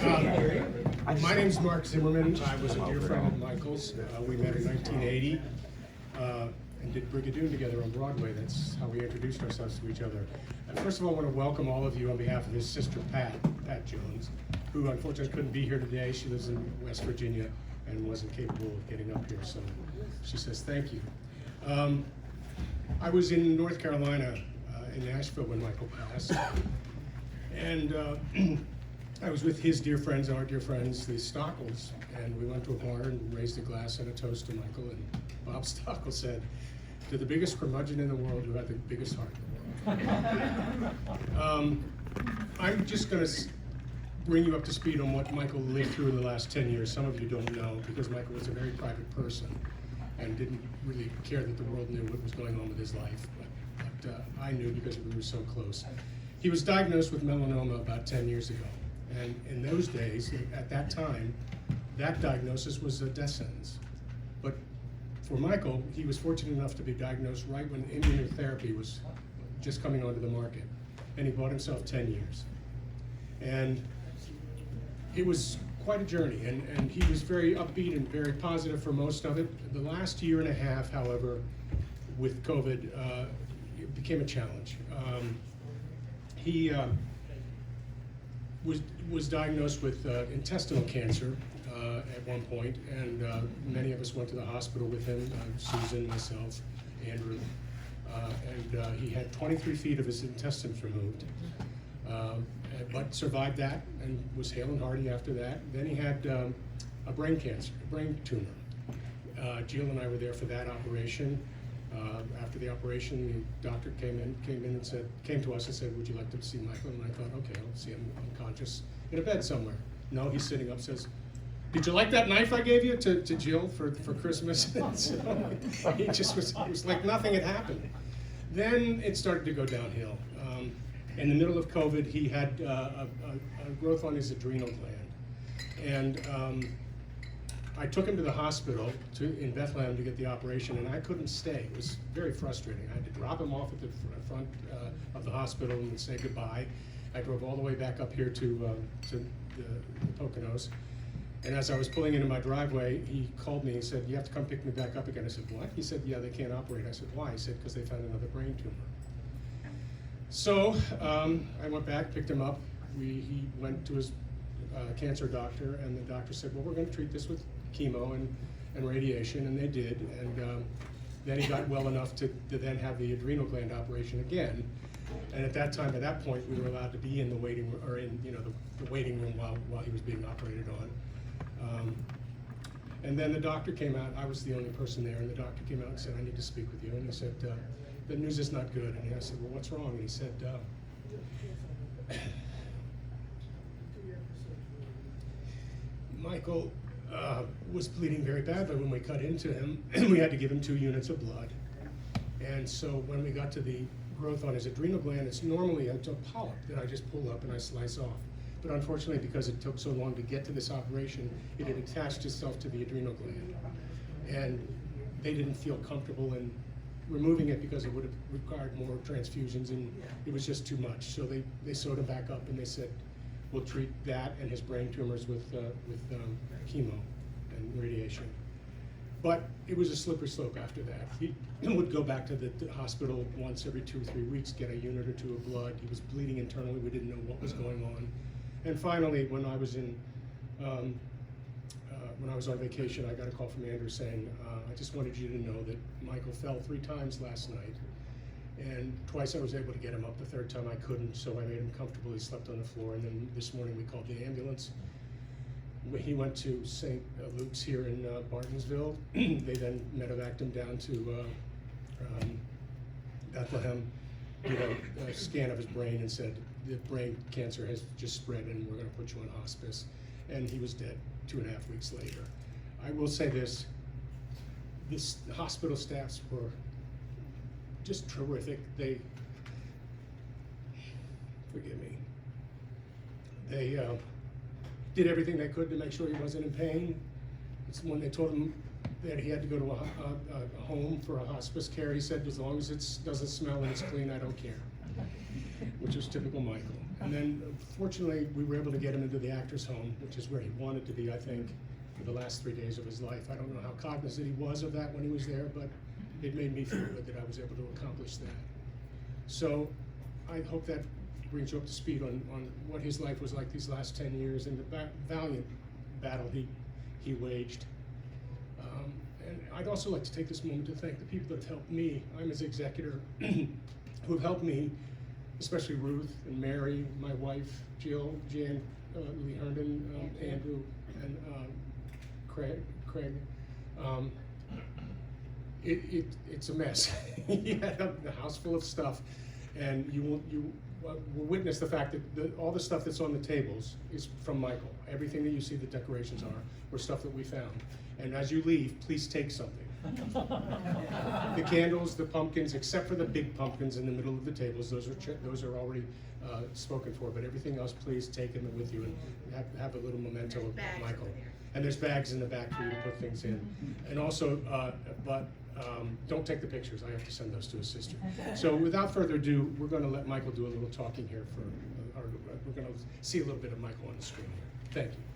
My name's Mark Zimmerman. I was a dear friend of Michael's. We met in 1980 and did Brigadoon together on Broadway. That's how we introduced ourselves to each other. First of all, I want to welcome all of you on behalf of his sister, Pat Jones, who unfortunately couldn't be here today. She lives in West Virginia and wasn't capable of getting up here, so she says thank you. I was in North Carolina, in Nashville, when Michael passed, and I was with his dear friends, our dear friends, the Stockles, and we went to a bar and raised a glass and a toast to Michael, and Bob Stockel said, to the biggest curmudgeon in the world who had the biggest heart in the world. I'm just going to bring you up to speed on what Michael lived through in the last 10 years. Some of you don't know, because Michael was a very private person and didn't really care that the world knew what was going on with his life, but I knew because we were so close. He was diagnosed with melanoma about 10 years ago. And in those days, at that time, that diagnosis was a death sentence. But for Michael, he was fortunate enough to be diagnosed right when immunotherapy was just coming onto the market. And he bought himself 10 years. And it was quite a journey, and he was very upbeat and very positive for most of it. The last year and a half, however, with COVID, it became a challenge. He was diagnosed with intestinal cancer at one point, and many of us went to the hospital with him, Susan, myself, Andrew, and he had 23 feet of his intestines removed, but survived that and was hale and hearty after that. Then he had a brain cancer, a brain tumor. Jill and I were there for that operation. After the operation, the doctor came to us and said, "Would you like to see Michael?" And I thought, okay, I'll see him unconscious in a bed somewhere. No, he's sitting up, says, "Did you like that knife I gave you to Jill for Christmas?" So he just it was like nothing had happened. Then it started to go downhill. In the middle of COVID, he had a growth on his adrenal gland, and I took him to the hospital in Bethlehem to get the operation, and I couldn't stay. It was very frustrating. I had to drop him off at the front of the hospital and say goodbye. I drove all the way back up here to the Poconos, and as I was pulling into my driveway, he called me and said, "You have to come pick me back up again." I said, "What?" He said, "Yeah, they can't operate." I said, "Why?" He said, "Because they found another brain tumor." So I went back, picked him up. He went to his cancer doctor, and the doctor said, "Well, we're going to treat this with chemo and radiation," and they did. And then he got well enough to then have the adrenal gland operation again. And at that point, we were allowed to be in the waiting room, or in the waiting room while he was being operated on. And then the doctor came out. I was the only person there, and the doctor came out and said, "I need to speak with you." And he said, "The news is not good." And I said, "Well, what's wrong?" And he said, Michael was bleeding very badly when we cut into him. We had to give him 2 units of blood. And so when we got to the growth on his adrenal gland, it's normally a polyp that I just pull up and I slice off. But unfortunately, because it took so long to get to this operation, it had attached itself to the adrenal gland. And they didn't feel comfortable in removing it because it would have required more transfusions, and it was just too much. So they sewed him back up, and they said, "We'll treat that and his brain tumors with chemo and radiation." But it was a slippery slope after that. He would go back to the hospital once every 2 or 3 weeks, get a unit or 2 of blood. He was bleeding internally. We didn't know what was going on. And finally, when I was on vacation, I got a call from Andrew saying, "I just wanted you to know that Michael fell 3 times last night. And twice I was able to get him up. The 3rd time I couldn't, so I made him comfortable. He slept on the floor, and then this morning we called the ambulance. He went to St. Luke's here in Bartonsville. They then medevaced him down to Bethlehem, did a scan of his brain and said, "The brain cancer has just spread, and we're going to put you on hospice." And he was dead 2.5 weeks later. I will say this hospital staffs were just terrific. They, forgive me, they did everything they could to make sure he wasn't in pain. It's when they told him that he had to go to a home for a hospice care, he said, "As long as it doesn't smell and it's clean, I don't care," which was typical Michael. And then, fortunately, we were able to get him into the actor's home, which is where he wanted to be, I think, for the last 3 days of his life. I don't know how cognizant he was of that when he was there, but it made me feel good that I was able to accomplish that. So I hope that brings you up to speed on what his life was like these last 10 years and the valiant battle he waged. And I'd also like to take this moment to thank the people that have helped me. I'm his executor, who have helped me, especially Ruth and Mary, my wife, Jill, Jan, Lee Herndon, Andrew, and Craig. It's a mess. He had a house full of stuff, and you will witness the fact that all the stuff that's on the tables is from Michael. Everything that you see the decorations were stuff that we found. And as you leave, please take something. The candles, the pumpkins, except for the big pumpkins in the middle of the tables, those are already spoken for. But everything else, please take them with you and have a little memento of Michael. And there's bags in the back for you to put things in. And also, don't take the pictures. I have to send those to his sister. So without further ado, we're going to let Michael do a little talking here. We're going to see a little bit of Michael on the screen here. Thank you.